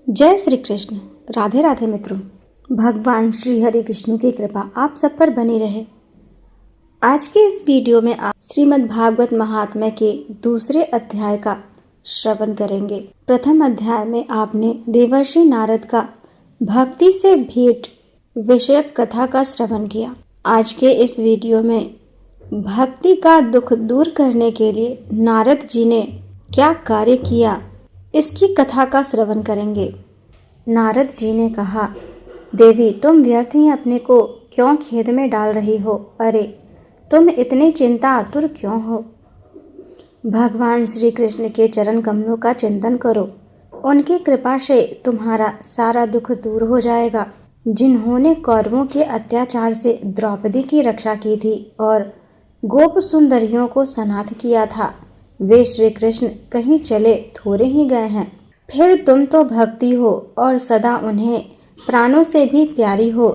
जय श्री कृष्ण। राधे राधे मित्रों। भगवान श्री हरि विष्णु की कृपा आप सब पर बनी रहे। आज के इस वीडियो में आप श्रीमद् भागवत महात्म्य के दूसरे अध्याय का श्रवण करेंगे। प्रथम अध्याय में आपने देवर्षि नारद का भक्ति से भेंट विषयक कथा का श्रवण किया। आज के इस वीडियो में भक्ति का दुख दूर करने के लिए नारद जी ने क्या कार्य किया, इसकी कथा का श्रवण करेंगे। नारद जी ने कहा, देवी तुम व्यर्थ ही अपने को क्यों खेद में डाल रही हो? अरे तुम इतने चिंता आतुर क्यों हो? भगवान श्री कृष्ण के चरण कमलों का चिंतन करो। उनकी कृपा से तुम्हारा सारा दुख दूर हो जाएगा। जिन्होंने कौरवों के अत्याचार से द्रौपदी की रक्षा की थी और गोप सुंदरियों को सनाथ किया था, वे श्री कृष्ण कहीं चले थोड़े ही गए हैं। फिर तुम तो भक्ति हो और सदा उन्हें प्राणों से भी प्यारी हो।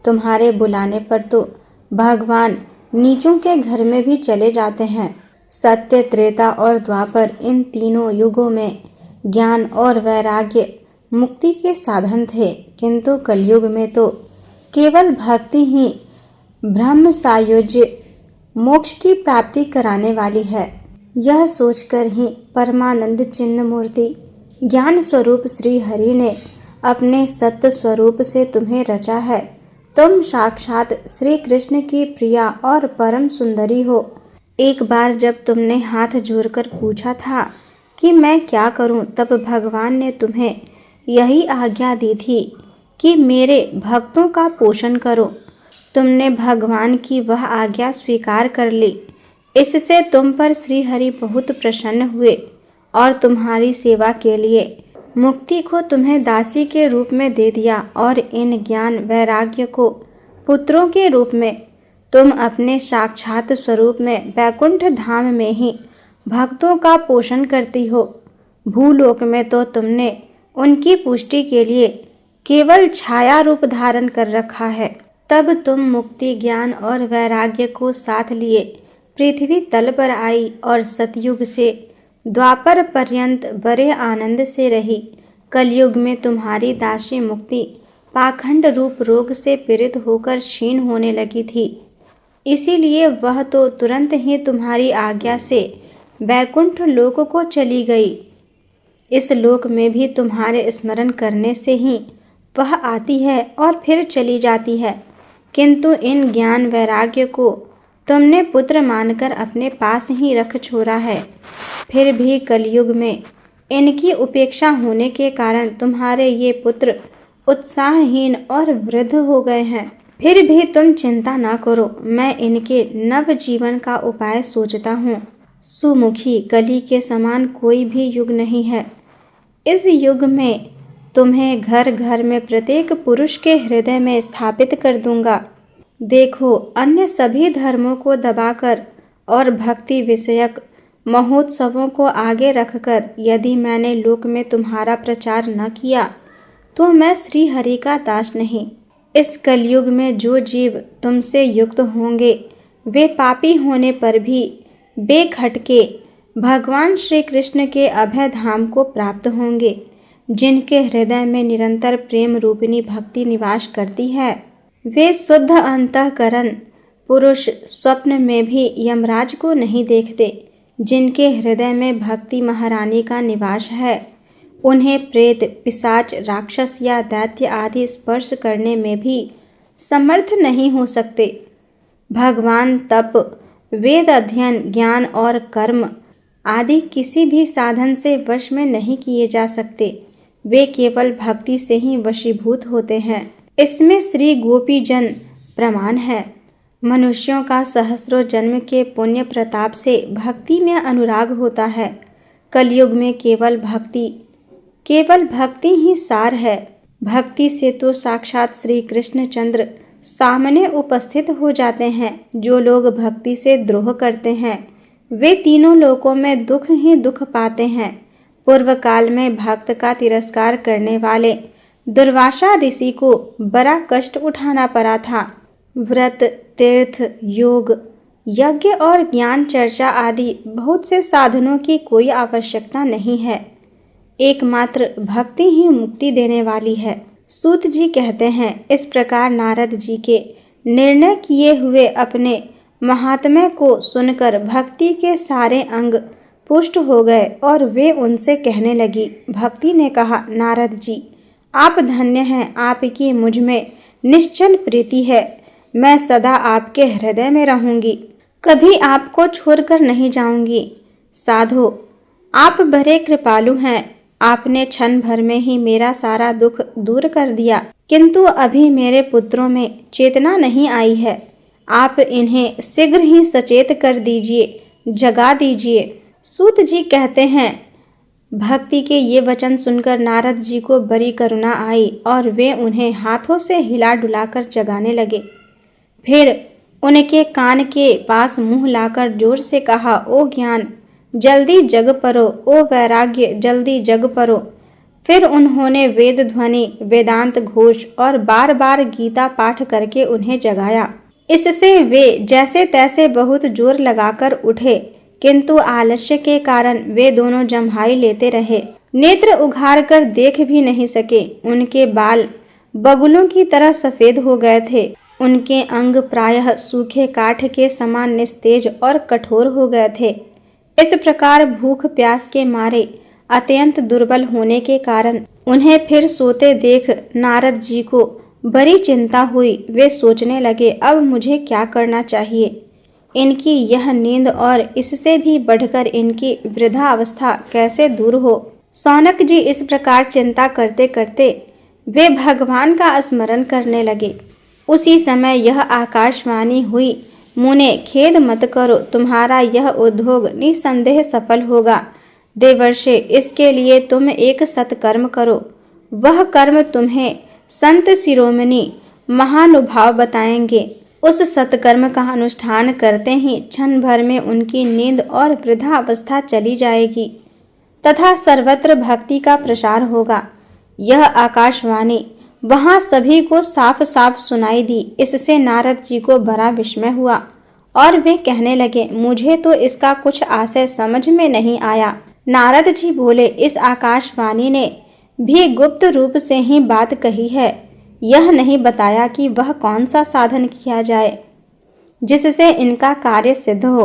तुम्हारे बुलाने पर तो भगवान नीचों के घर में भी चले जाते हैं। सत्य, त्रेता और द्वापर, इन तीनों युगों में ज्ञान और वैराग्य मुक्ति के साधन थे, किंतु कलयुग में तो केवल भक्ति ही ब्रह्म सायुज्य मोक्ष की प्राप्ति कराने वाली है। यह सोचकर ही परमानंद चिन्ह मूर्ति ज्ञान स्वरूप श्री हरि ने अपने सत्य स्वरूप से तुम्हें रचा है। तुम साक्षात श्री कृष्ण की प्रिया और परम सुंदरी हो। एक बार जब तुमने हाथ जोड़कर पूछा था कि मैं क्या करूं, तब भगवान ने तुम्हें यही आज्ञा दी थी कि मेरे भक्तों का पोषण करो। तुमने भगवान की वह आज्ञा स्वीकार कर ली। इससे तुम पर श्री हरि बहुत प्रसन्न हुए और तुम्हारी सेवा के लिए मुक्ति को तुम्हें दासी के रूप में दे दिया और इन ज्ञान वैराग्य को पुत्रों के रूप में तुम अपने साक्षात स्वरूप में वैकुंठ धाम में ही भक्तों का पोषण करती हो। भूलोक में तो तुमने उनकी पुष्टि के लिए केवल छाया रूप धारण कर रखा है। तब तुम मुक्ति, ज्ञान और वैराग्य को साथ लिए पृथ्वी तल पर आई और सतयुग से द्वापर पर्यंत बड़े आनंद से रही। कलयुग में तुम्हारी दासी मुक्ति पाखंड रूप रोग से पीड़ित होकर क्षीण होने लगी थी, इसीलिए वह तो तुरंत ही तुम्हारी आज्ञा से वैकुंठ लोक को चली गई। इस लोक में भी तुम्हारे स्मरण करने से ही वह आती है और फिर चली जाती है, किंतु इन ज्ञान वैराग्य को तुमने पुत्र मानकर अपने पास ही रख छोड़ा है। फिर भी कलयुग में इनकी उपेक्षा होने के कारण तुम्हारे ये पुत्र उत्साहहीन और वृद्ध हो गए हैं। फिर भी तुम चिंता ना करो, मैं इनके नव जीवन का उपाय सोचता हूँ। सुमुखी, कली के समान कोई भी युग नहीं है। इस युग में तुम्हें घर घर में प्रत्येक पुरुष के हृदय में स्थापित कर दूंगा। देखो, अन्य सभी धर्मों को दबाकर और भक्ति विषयक महोत्सवों को आगे रखकर यदि मैंने लोक में तुम्हारा प्रचार न किया तो मैं श्री हरि का दास नहीं। इस कलयुग में जो जीव तुमसे युक्त होंगे वे पापी होने पर भी बेखटके भगवान श्री कृष्ण के अभय धाम को प्राप्त होंगे। जिनके हृदय में निरंतर प्रेम रूपिणी भक्ति निवास करती है, वे शुद्ध अंतःकरण पुरुष स्वप्न में भी यमराज को नहीं देखते। जिनके हृदय में भक्ति महारानी का निवास है, उन्हें प्रेत, पिशाच, राक्षस या दैत्य आदि स्पर्श करने में भी समर्थ नहीं हो सकते। भगवान तप, वेद अध्ययन, ज्ञान और कर्म आदि किसी भी साधन से वश में नहीं किए जा सकते। वे केवल भक्ति से ही वशीभूत होते हैं। इसमें श्री गोपी जन प्रमाण है। मनुष्यों का सहस्रों जन्म के पुण्य प्रताप से भक्ति में अनुराग होता है। कलयुग में केवल भक्ति ही सार है। भक्ति से तो साक्षात श्री कृष्णचंद्र सामने उपस्थित हो जाते हैं। जो लोग भक्ति से द्रोह करते हैं वे तीनों लोकों में दुख ही दुख पाते हैं। पूर्व काल में भक्त का तिरस्कार करने वाले दुर्वासा ऋषि को बड़ा कष्ट उठाना पड़ा था। व्रत, तीर्थ, योग, यज्ञ और ज्ञान चर्चा आदि बहुत से साधनों की कोई आवश्यकता नहीं है। एकमात्र भक्ति ही मुक्ति देने वाली है। सूत जी कहते हैं, इस प्रकार नारद जी के निर्णय किए हुए अपने महात्म्य को सुनकर भक्ति के सारे अंग पुष्ट हो गए और वे उनसे कहने लगी। भक्ति ने कहा, नारद जी आप धन्य हैं, आपकी मुझ में निश्चल प्रीति है। मैं सदा आपके हृदय में रहूंगी, कभी आपको छोड़कर नहीं जाऊंगी। साधो आप बड़े कृपालु हैं, आपने क्षण भर में ही मेरा सारा दुख दूर कर दिया, किंतु अभी मेरे पुत्रों में चेतना नहीं आई है। आप इन्हें शीघ्र ही सचेत कर दीजिए, जगा दीजिए। सूत जी कहते हैं, भक्ति के ये वचन सुनकर नारद जी को बड़ी करुणा आई और वे उन्हें हाथों से हिला डुलाकर जगाने लगे। फिर उनके कान के पास मुंह लाकर जोर से कहा, ओ ज्ञान जल्दी जग परो, ओ वैराग्य जल्दी जग परो। फिर उन्होंने वेद ध्वनि, वेदांत घोष और बार बार गीता पाठ करके उन्हें जगाया। इससे वे जैसे तैसे बहुत जोर लगाकर उठे, किंतु आलस्य के कारण वे दोनों जम्हाई लेते रहे, नेत्र उघार कर देख भी नहीं सके। उनके बाल बगुलों की तरह सफेद हो गए थे, उनके अंग प्रायः सूखे काठ के समान निस्तेज और कठोर हो गए थे। इस प्रकार भूख प्यास के मारे अत्यंत दुर्बल होने के कारण उन्हें फिर सोते देख नारद जी को बड़ी चिंता हुई। वे सोचने लगे, अब मुझे क्या करना चाहिए। इनकी यह नींद और इससे भी बढ़कर इनकी वृद्धावस्था कैसे दूर हो। सौनक जी इस प्रकार चिंता करते करते वे भगवान का स्मरण करने लगे। उसी समय यह आकाशवाणी हुई, मुने खेद मत करो, तुम्हारा यह उद्योग निसंदेह सफल होगा। देवर्षि इसके लिए तुम एक सत्कर्म करो, वह कर्म तुम्हें संत शिरोमणि महानुभाव बताएंगे। उस सत्कर्म का अनुष्ठान करते ही क्षण भर में उनकी नींद और वृद्धावस्था चली जाएगी तथा सर्वत्र भक्ति का प्रसार होगा। यह आकाशवाणी वहां सभी को साफ साफ सुनाई दी। इससे नारद जी को बड़ा विस्मय हुआ और वे कहने लगे, मुझे तो इसका कुछ आशय समझ में नहीं आया। नारद जी बोले, इस आकाशवाणी ने भी गुप्त रूप से ही बात कही है, यह नहीं बताया कि वह कौन सा साधन किया जाए जिससे इनका कार्य सिद्ध हो।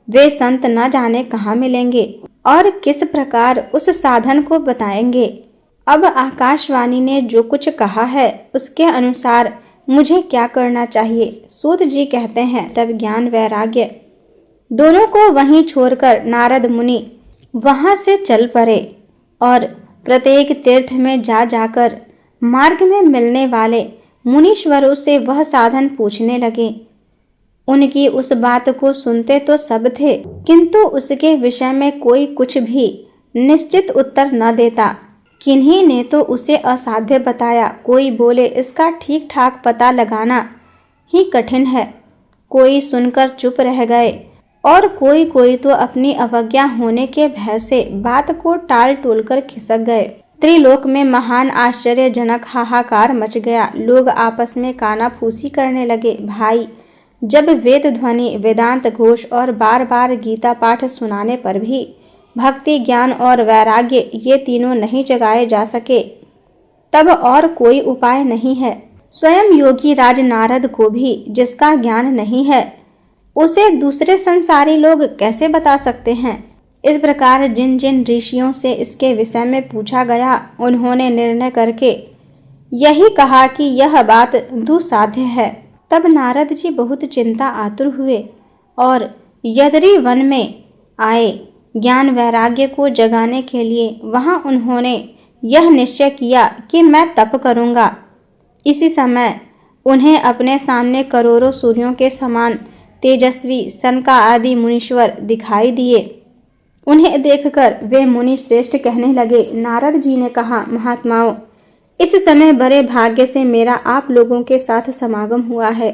वे संत न जाने कहाँ मिलेंगे और किस प्रकार उस साधन को बताएंगे। अब आकाशवाणी ने जो कुछ कहा है उसके अनुसार मुझे क्या करना चाहिए। सूत जी कहते हैं, तब ज्ञान वैराग्य दोनों को वहीं छोड़कर नारद मुनि वहां से चल पड़े और प्रत्येक तीर्थ में जा जाकर मार्ग में मिलने वाले मुनीश्वरों से वह साधन पूछने लगे। उनकी उस बात को सुनते तो सब थे, किंतु उसके विषय में कोई कुछ भी निश्चित उत्तर न देता। किन्हीं ने तो उसे असाध्य बताया, कोई बोले इसका ठीक ठाक पता लगाना ही कठिन है, कोई सुनकर चुप रह गए और कोई तो अपनी अवज्ञा होने के भय से बात को टाल टोल कर खिसक गए। त्रिलोक में महान आश्चर्यजनक हाहाकार मच गया। लोग आपस में कानाफूसी करने लगे। भाई, जब वेद ध्वनि, वेदांत घोष और बार बार गीता पाठ सुनाने पर भी भक्ति, ज्ञान और वैराग्य ये तीनों नहीं जगाए जा सके, तब और कोई उपाय नहीं है। स्वयं योगी राज नारद को भी जिसका ज्ञान नहीं है उसे दूसरे संसारी लोग कैसे बता सकते हैं। इस प्रकार जिन जिन ऋषियों से इसके विषय में पूछा गया, उन्होंने निर्णय करके यही कहा कि यह बात दुसाध्य है। तब नारद जी बहुत चिंता आतुर हुए और यदरी वन में आए। ज्ञान वैराग्य को जगाने के लिए वहां उन्होंने यह निश्चय किया कि मैं तप करूंगा। इसी समय उन्हें अपने सामने करोड़ों सूर्यों के समान तेजस्वी सनका आदि मुनीश्वर दिखाई दिए। उन्हें देखकर वे मुनि श्रेष्ठ कहने लगे। नारद जी ने कहा, महात्माओं, इस समय बड़े भाग्य से मेरा आप लोगों के साथ समागम हुआ है।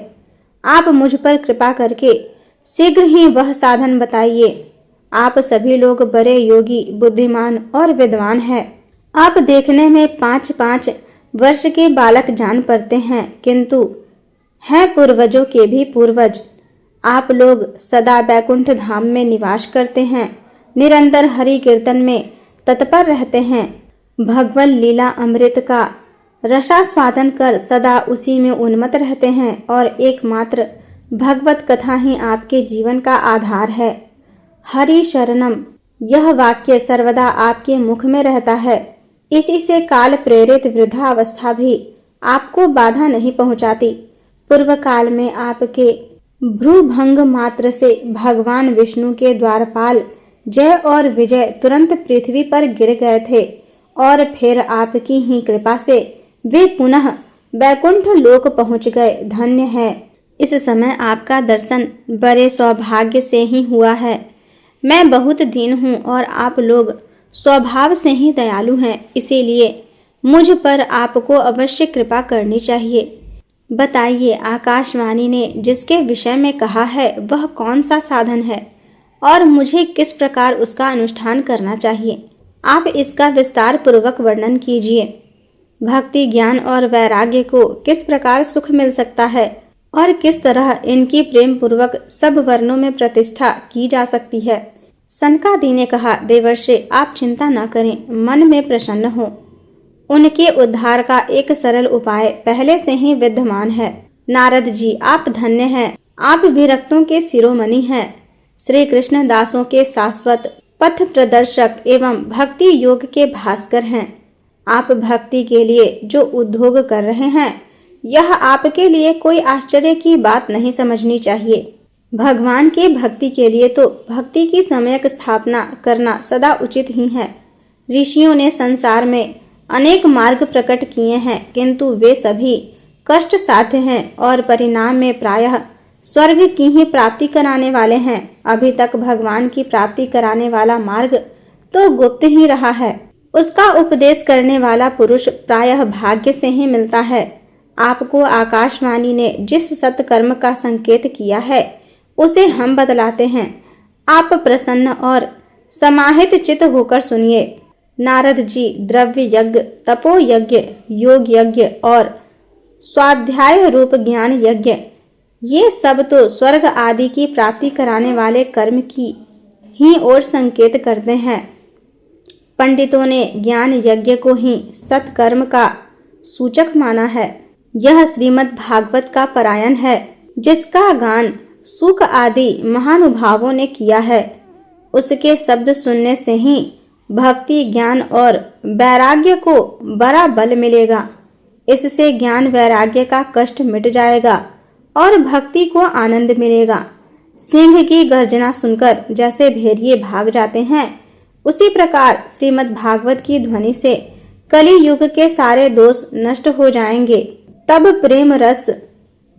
आप मुझ पर कृपा करके शीघ्र ही वह साधन बताइए। आप सभी लोग बड़े योगी, बुद्धिमान और विद्वान हैं। आप देखने में 5-5 वर्ष के बालक जान पड़ते हैं, किंतु हैं पूर्वजों के भी पूर्वज। आप लोग सदा बैकुंठ धाम में निवास करते हैं, निरंतर हरि कीर्तन में तत्पर रहते हैं। भगवत लीला अमृत का रसास्वादन कर सदा उसी में उन्मत्त रहते हैं और एकमात्र भगवत कथा ही आपके जीवन का आधार है। हरि शरणम, यह वाक्य सर्वदा आपके मुख में रहता है। इसी से काल प्रेरित वृद्धावस्था भी आपको बाधा नहीं पहुंचाती। पूर्व काल में आपके भ्रूभंग मात्र से भगवान विष्णु के द्वारपाल जय और विजय तुरंत पृथ्वी पर गिर गए थे और फिर आपकी ही कृपा से वे पुनः वैकुंठ लोक पहुंच गए। धन्य है, इस समय आपका दर्शन बड़े सौभाग्य से ही हुआ है। मैं बहुत दीन हूँ और आप लोग स्वभाव से ही दयालु हैं, इसीलिए मुझ पर आपको अवश्य कृपा करनी चाहिए। बताइए, आकाशवाणी ने जिसके विषय में कहा है वह कौन सा साधन है और मुझे किस प्रकार उसका अनुष्ठान करना चाहिए? आप इसका विस्तार पूर्वक वर्णन कीजिए। भक्ति, ज्ञान और वैराग्य को किस प्रकार सुख मिल सकता है और किस तरह इनकी प्रेम पूर्वक सब वर्णों में प्रतिष्ठा की जा सकती है? सनकादि ने कहा, देवर्षि आप चिंता न करें, मन में प्रसन्न हो। उनके उद्धार का एक सरल उपाय पहले से ही विद्यमान है। नारद जी, आप धन्य हैं, आप विरक्तों के शिरोमणि हैं, श्री कृष्ण दासों के शाश्वत पथ प्रदर्शक एवं भक्ति योग के भास्कर हैं। आप भक्ति के लिए जो उद्योग कर रहे हैं, यह आपके लिए कोई आश्चर्य की बात नहीं समझनी चाहिए। भगवान के भक्ति के लिए तो भक्ति की सम्यक स्थापना करना सदा उचित ही है। ऋषियों ने संसार में अनेक मार्ग प्रकट किए हैं, किंतु वे सभी कष्ट साध्य हैं और परिणाम में प्रायः स्वर्ग की ही प्राप्ति कराने वाले हैं। अभी तक भगवान की प्राप्ति कराने वाला मार्ग तो गुप्त ही रहा है। उसका उपदेश करने वाला पुरुष प्रायः भाग्य से ही मिलता है। आपको आकाशवाणी ने जिस सत्कर्म का संकेत किया है उसे हम बतलाते हैं। आप प्रसन्न और समाहित चित्त होकर सुनिए। नारद जी, द्रव्य यज्ञ, तपो यज्ञ, योग यज्ञ और स्वाध्याय रूप ज्ञान यज्ञ, ये सब तो स्वर्ग आदि की प्राप्ति कराने वाले कर्म की ही ओर संकेत करते हैं। पंडितों ने ज्ञान यज्ञ को ही सत्कर्म का सूचक माना है। यह श्रीमद् भागवत का पारायण है, जिसका गान सूक आदि महानुभावों ने किया है। उसके शब्द सुनने से ही भक्ति, ज्ञान और वैराग्य को बड़ा बल मिलेगा। इससे ज्ञान वैराग्य का कष्ट मिट जाएगा और भक्ति को आनंद मिलेगा। सिंह की गर्जना सुनकर जैसे भेड़िए भाग जाते हैं, उसी प्रकार श्रीमद् भागवत की ध्वनि से कली युग के सारे दोष नष्ट हो जाएंगे। तब प्रेम रस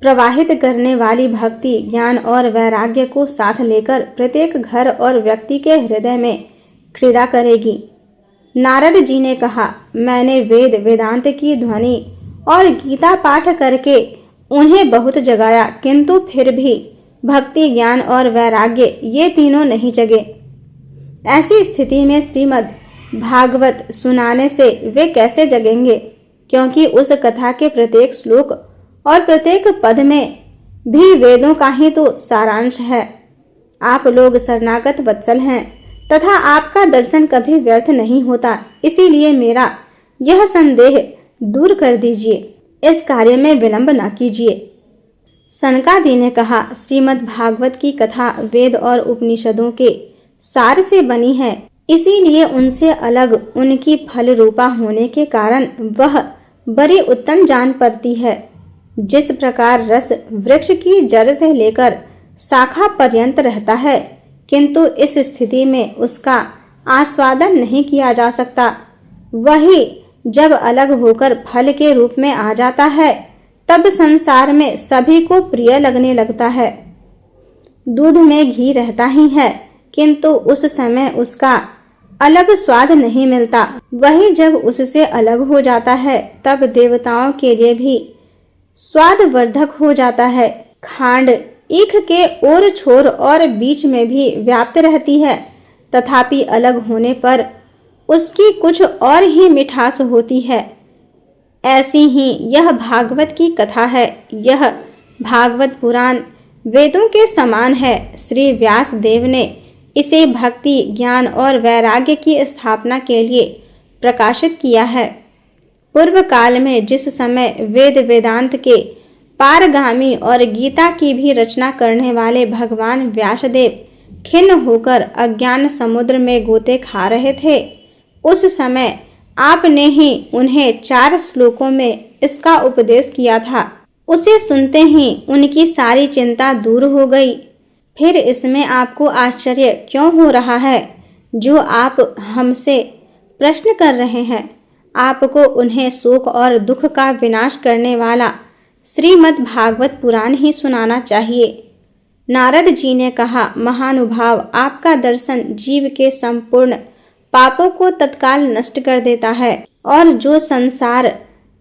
प्रवाहित करने वाली भक्ति, ज्ञान और वैराग्य को साथ लेकर प्रत्येक घर और व्यक्ति के हृदय में क्रीड़ा करेगी। नारद जी ने कहा, मैंने वेद वेदांत की ध्वनि और गीता पाठ करके उन्हें बहुत जगाया, किंतु फिर भी भक्ति, ज्ञान और वैराग्य ये तीनों नहीं जगे। ऐसी स्थिति में श्रीमद् भागवत सुनाने से वे कैसे जगेंगे? क्योंकि उस कथा के प्रत्येक श्लोक और प्रत्येक पद में भी वेदों का ही तो सारांश है। आप लोग शरणागत वत्सल हैं तथा आपका दर्शन कभी व्यर्थ नहीं होता, इसीलिए मेरा यह संदेह दूर कर दीजिए। इस कार्य में विलंब न कीजिए। सनकादि ने कहा, श्रीमद् भागवत की कथा वेद और उपनिषदों के सार से बनी है, इसीलिए उनसे अलग उनकी फल रूपा होने के कारण वह बड़ी उत्तम जान पड़ती है। जिस प्रकार रस वृक्ष की जड़ से लेकर शाखा पर्यंत रहता है, किंतु इस स्थिति में उसका आस्वादन नहीं किया जा सकता, वही जब अलग होकर फल के रूप में आ जाता है, तब संसार में सभी को प्रिय लगने लगता है। दूध में घी रहता ही है, किंतु उस समय उसका अलग स्वाद नहीं मिलता। वही जब उससे अलग हो जाता है, तब देवताओं के लिए भी स्वादवर्धक हो जाता है। खांड ईख के ओर छोर और बीच में भी व्याप्त रहती है, तथापि अलग होने पर उसकी कुछ और ही मिठास होती है। ऐसी ही यह भागवत की कथा है। यह भागवत पुराण वेदों के समान है। श्री व्यास देव ने इसे भक्ति, ज्ञान और वैराग्य की स्थापना के लिए प्रकाशित किया है। पूर्व काल में जिस समय वेद वेदांत के पारगामी और गीता की भी रचना करने वाले भगवान व्यासदेव खिन्न होकर अज्ञान समुद्र में गोते खा रहे थे, उस समय आपने ही उन्हें 4 श्लोकों में इसका उपदेश किया था। उसे सुनते ही उनकी सारी चिंता दूर हो गई। फिर इसमें आपको आश्चर्य क्यों हो रहा है जो आप हमसे प्रश्न कर रहे हैं? आपको उन्हें शोक और दुख का विनाश करने वाला श्रीमद् भागवत पुराण ही सुनाना चाहिए। नारद जी ने कहा, महानुभाव, आपका दर्शन जीव के संपूर्ण पापों को तत्काल नष्ट कर देता है और जो संसार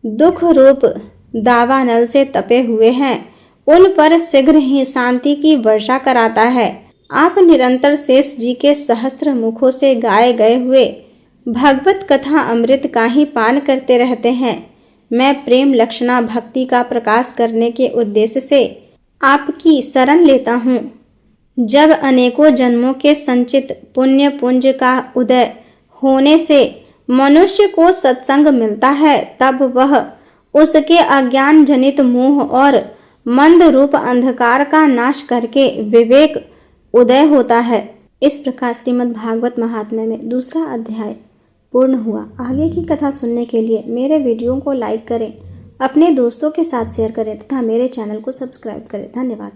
दुख रूप दावानल से तपे हुए हैं उन पर शीघ्र ही शांति की वर्षा कराता है। आप निरंतर शेष जी के सहस्त्र मुखों से गाए गए हुए भगवत कथा अमृत का ही पान करते रहते हैं। मैं प्रेम लक्षणा भक्ति का प्रकाश करने के उद्देश्य से आपकी शरण लेता हूँ। जब अनेकों जन्मों के संचित पुण्य पुंज का उदय होने से मनुष्य को सत्संग मिलता है, तब वह उसके अज्ञान जनित मोह और मंद रूप अंधकार का नाश करके विवेक उदय होता है। इस प्रकार श्रीमद् भागवत महात्म्य में दूसरा अध्याय पूर्ण हुआ। आगे की कथा सुनने के लिए मेरे वीडियो को लाइक करें, अपने दोस्तों के साथ शेयर करें तथा मेरे चैनल को सब्सक्राइब करें। धन्यवाद।